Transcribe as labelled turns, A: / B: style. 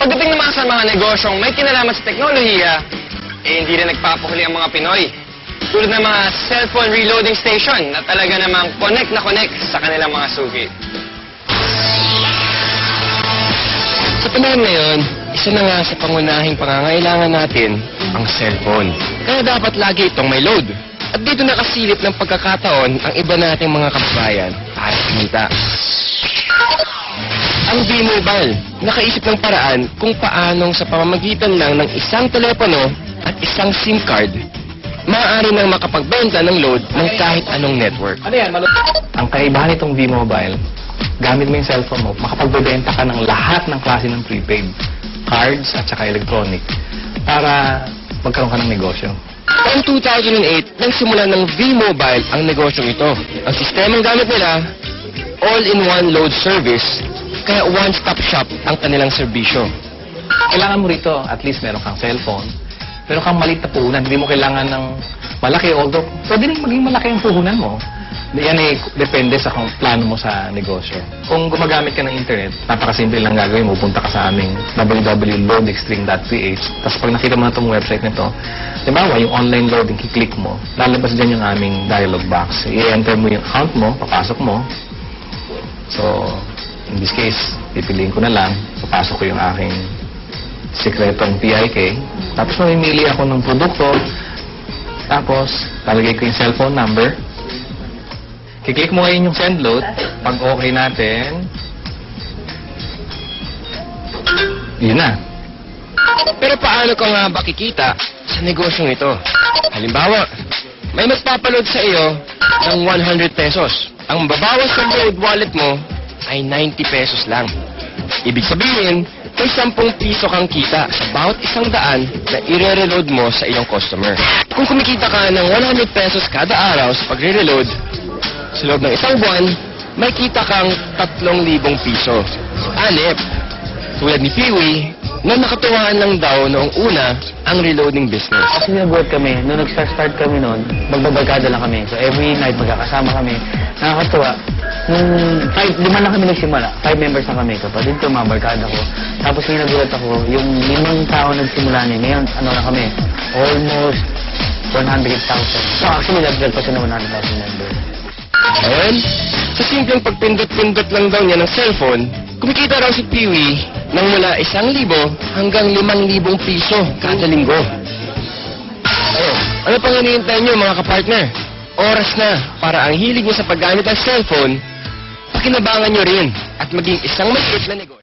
A: Pagdating naman sa mga negosyong may kinalaman sa teknolohiya, hindi rin nagpapahuli ang mga Pinoy. Tulad ng mga cellphone reloading station na talaga namang connect na connect sa kanilang mga sugi. Sa panahon ngayon, isa na nga sa pangunahing pangangailangan natin ang cellphone. Kaya dapat lagi itong may load. At dito nakasilip ng pagkakataon ang iba nating mga kababayan para kumita. Ang V-Mobile, nakaisip ng paraan kung paanong sa pamamagitan lang ng isang telepono at isang SIM card, maaari nang makapagbenta ng load ng kahit anong network.
B: Ang kaibahan nitong V-Mobile, gamit mo yung cellphone mo, makapagbebenta ka ng lahat ng klase ng prepaid, cards at saka electronic, para magkaroon ka ng negosyo.
A: Taong 2008, nang simulan ng V-Mobile ang negosyong ito. Ang sistemang gamit nila, all-in-one load service, kaya one-stop shop ang kanilang serbisyo.
B: Kailangan mo rito, at least meron kang cellphone, meron kang maliit na puhunan, hindi mo kailangan ng malaki, although pwede rin maging malaki ang puhunan mo. Yan ay depende sa kung plano mo sa negosyo. Kung gumagamit ka ng internet, napakasimple lang gagawin mo. Punta ka sa aming www.loadextreme.ph. Tapos pag nakita mo na itong website nito, diba, yung online loading, kiklik mo, lalabas dyan yung aming dialog box. I-enter mo yung account mo, papasok mo. So, in this case, pipiliin ko na lang, papasok ko yung aking sikretong PIK. Tapos mamimili ako ng produkto. Tapos, lalagay ko yung cellphone number. Kiklik mo ngayon yung send load. Pag okay natin, yun na.
A: Pero paano ka nga ba kikita sa negosyong ito? Halimbawa, may magpapaload sa iyo ng 100 pesos. Ang babawas sa load wallet mo ay 90 pesos lang. Ibig sabihin, may 10 piso kang kita sa bawat 100 na i-reload mo sa iyong customer. Kung kumikita ka ng 100 pesos kada araw sa pagre-reload, sa loob ng isang buwan, may kita kang 3,000 piso. Anip, tulad ni Peewee, na nakatuwaan lang daw noong una ang reloading business.
C: Kasi nabuhat kami, nung nag-start kami noon, magbabarkada lang kami. So every night magkakasama kami. Nakakatuwa. Nung 5 lang kami nagsimula. 5 members na kami. Kapatid ko, mga barkada ko. Tapos may nagulat ako, yung 5 tao nagsimula niya. Ngayon, ano na kami? Almost 100,000. So actually, nag-drag pa siya ng 100,000 members.
A: Ngayon, sa simpleng pagpindot-pindot lang daw niya ng cellphone, kumikita raw si Peewee ng mula 1,000 hanggang 5,000 piso kada linggo. Ano pang hinihintay niyo mga kapartner? Oras na para ang hilig niyo sa paggamit ng cellphone, pakinabangan niyo rin at maging isang maliit na negosyo.